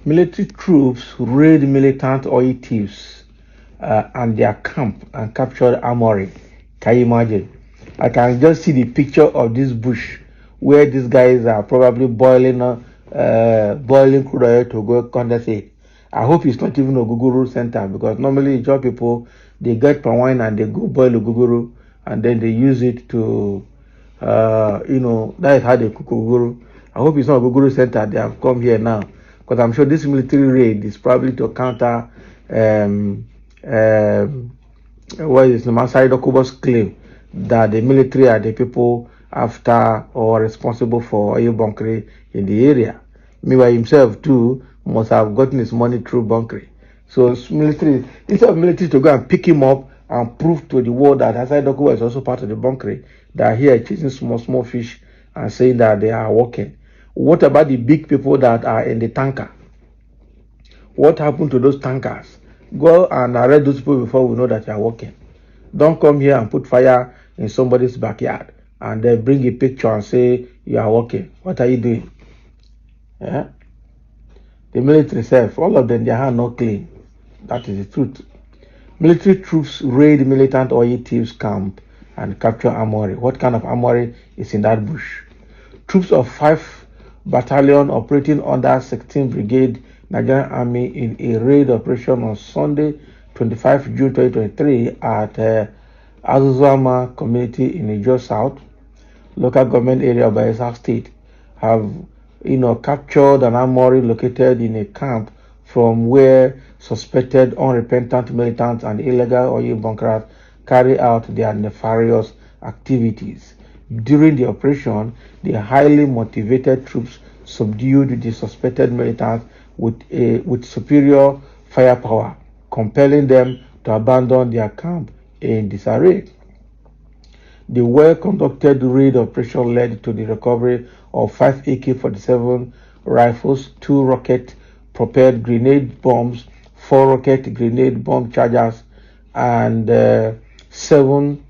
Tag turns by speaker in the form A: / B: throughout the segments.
A: Military troops raid militant oil thieves and their camp and captured armory. Can you imagine? I can just see the picture of this bush where these guys are probably boiling crude oil to go condensate. I hope it's not even a Guguru center, because normally job people, they get palm wine and they go boil a Guguru and then they use it to that is how they cook Guguru. I hope it's not a Guguru center. They have come here now, because I'm sure this military raid is probably to counter what is the Masai Dokubo's claim that the military are the people after or responsible for oil bunkering in the area. Meanwhile, himself too must have gotten his money through bunkering. So military, instead of military to go and pick him up and prove to the world that Masai Dokubo is also part of the bunkering, they are here chasing small fish and saying that they are working. What about the big people that are in the tanker? What happened to those tankers? Go and arrest those people before we know that you are working. Don't come here and put fire in somebody's backyard and then bring a picture and say you are working. What are you doing? Yeah? The military self, all of them, their hands not clean. That is the truth. Military troops raid militant oil thieves camp and capture armory. What kind of armory is in that bush? Troops of 5 battalion operating under 16th Brigade Nigerian Army in a raid operation on Sunday, 25 June 2023 at Azuzama community in Ijo South, local government area of Bayelsa State, have captured an armory located in a camp from where suspected unrepentant militants and illegal oil bunkerers carry out their nefarious activities. During the operation, the highly motivated troops subdued the suspected militants with superior firepower, compelling them to abandon their camp in disarray. The well-conducted raid operation led to the recovery of 5 AK-47 rifles, 2 rocket-propelled grenade bombs, 4 rocket grenade bomb chargers, and 7.6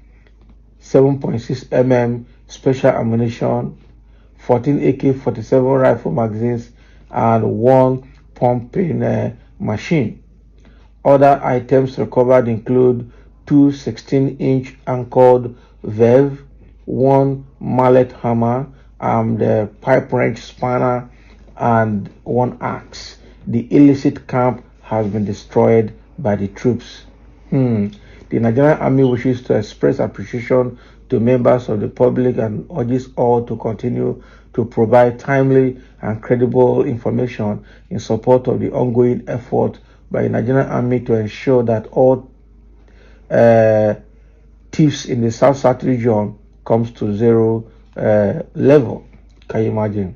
A: mm special ammunition, 14 AK-47 rifle magazines, and 1 pumping machine. Other items recovered include 2 16-inch anchored valve, 1 mallet hammer, pipe wrench spanner, and 1 axe. The illicit camp has been destroyed by the troops. The Nigerian Army wishes to express appreciation to members of the public and urges all to continue to provide timely and credible information in support of the ongoing effort by the Nigerian Army to ensure that all thieves in the South region comes to zero level. Can you imagine?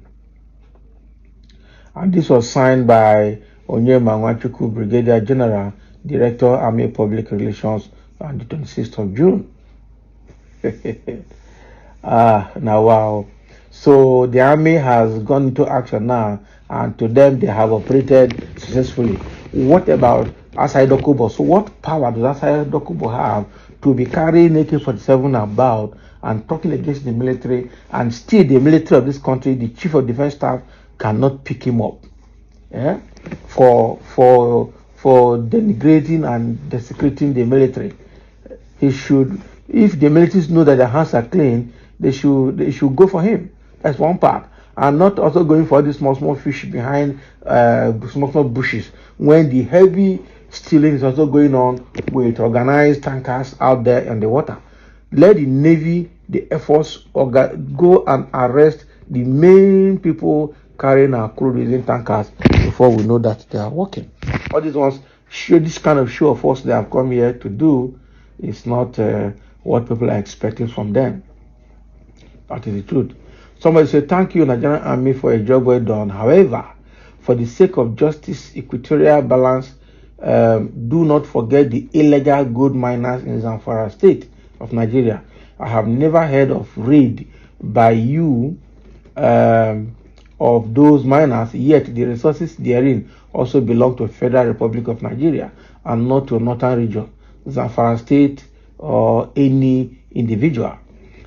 A: And this was signed by Onyema Nwachukwu, Brigadier General, Director, Army Public Relations, on the 26th of June. Now wow. So the army has gone into action now, and to them they have operated successfully. What about Asai Dokubo? So what power does Asai Dokubo have to be carrying AK-47 about and talking against the military, and still the military of this country, the Chief of Defense Staff, cannot pick him up? Yeah? For denigrating and desecrating the military. He should, if the militaries know that their hands are clean, they should go for him. That's one part. And not also going for these small fish behind small bushes, when the heavy stealing is also going on with organized tankers out there in the water. Let the Navy, the Air Force, go and arrest the main people carrying our crude using tankers before we know that they are working. All these ones, this kind of show of force they have come here to do is not what people are expecting from them. That is the truth. Somebody said, thank you, Nigerian Army, for a job well done. However, for the sake of justice, equatorial balance, do not forget the illegal gold miners in Zamfara state of Nigeria. I have never heard of raid by you of those miners, yet the resources therein also belong to the Federal Republic of Nigeria and not to a northern region, Zamfara state, or any individual.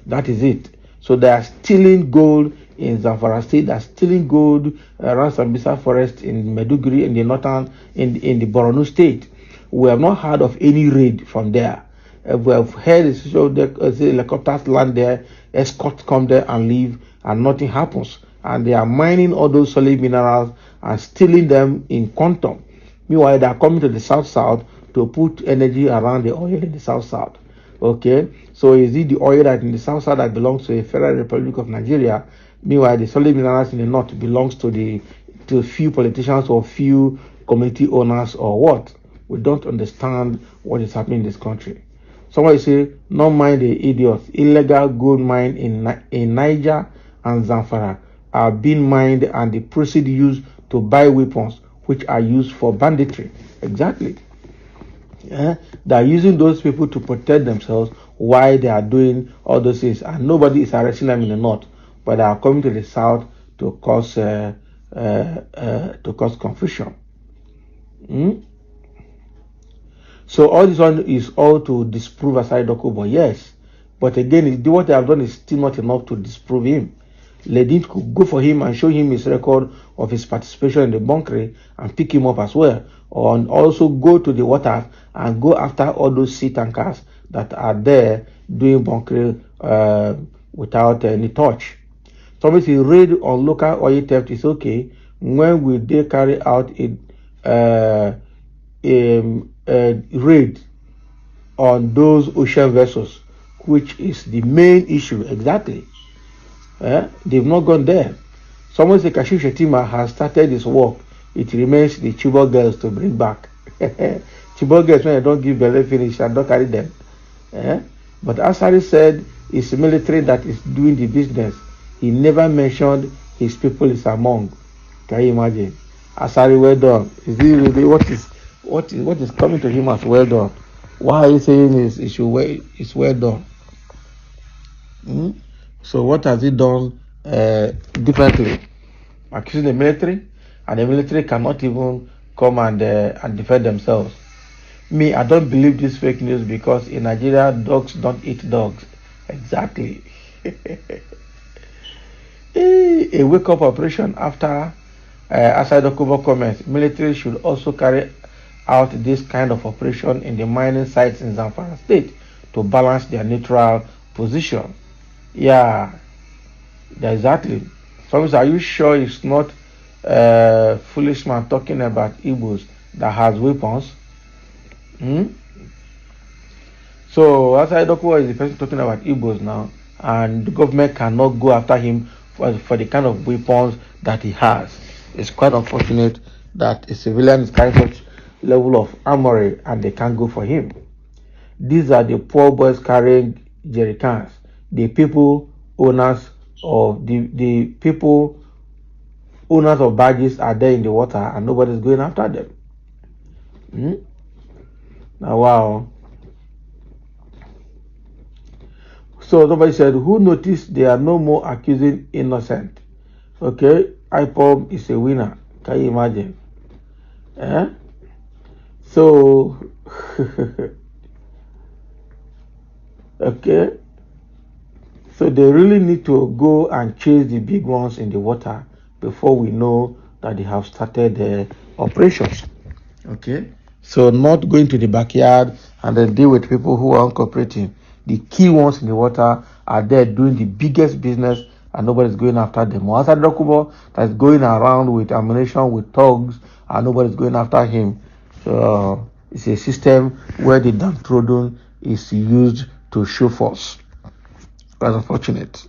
A: That is it. So they are stealing gold in Zamfara State that's stealing gold around Sambisa Forest in Meduguri in the northern in the Borno State. We have not heard of any raid from there. We have heard helicopters land there, escorts come there and leave, and nothing happens. And they are mining all those solid minerals and stealing them in quantum. Meanwhile, they are coming to the south to put energy around the oil in the south. Okay, so is it the oil that in the south that belongs to the Federal Republic of Nigeria? Meanwhile, the solid minerals in the north belongs to few politicians or few community owners or what? We don't understand what is happening in this country. Somebody say, not mind the idiots. Illegal gold mine in Niger and Zamfara are being mined and the proceeds used to buy weapons which are used for banditry. Exactly. Yeah? They are using those people to protect themselves while they are doing all those things, and nobody is arresting them in the north, but they are coming to the south to cause confusion. So all this one is all to disprove Asari Dokubo, yes, but again, what they have done is still not enough to disprove him. Ledin could go for him and show him his record of his participation in the bunkery and pick him up as well, and also go to the water and go after all those sea tankers that are there doing bunkering without any touch. Somebody say raid on local oil theft is okay. When will they carry out a raid on those ocean vessels, which is the main issue? Exactly. They've not gone there. Someone say Kashif Shetima has started his work. It remains the Chibok girls to bring back. Chibok girls, when I don't give belly finish, I don't carry them. But Asari said it's military that is doing the business. He never mentioned his people is among. Can you imagine? Asari, well done. Is he really what is coming to him as well done? Why are you saying it's well done? So what has he done differently? Accusing the military, and the military cannot even come and defend themselves. Me, I don't believe this fake news because in Nigeria, dogs don't eat dogs. Exactly. A wake-up operation after Asai Dokubo comments. Military should also carry out this kind of operation in the mining sites in Zamfara State to balance their neutral position. Yeah, exactly. Sometimes, are you sure it's not foolish man talking about Igbos that has weapons? So Asai Dokubo is the person talking about Igbos now, and the government cannot go after him for the kind of weapons that he has. It's quite unfortunate that a civilian is carrying such level of armory and they can't go for him. These are the poor boys carrying jerry cans. The people owners of the people owners of barges are there in the water and nobody's going after them. Now, wow. So somebody said, who noticed they are no more accusing innocent? Okay, IPOB is a winner. Can you imagine? So, okay. So they really need to go and chase the big ones in the water before we know that they have started the operations. Okay. So not going to the backyard and then deal with people who are uncooperating. The key ones in the water are there doing the biggest business and nobody's going after them. Asad Dokubo that's going around with ammunition, with thugs, and nobody's going after him. So it's a system where the downtrodden is used to show force. That's unfortunate.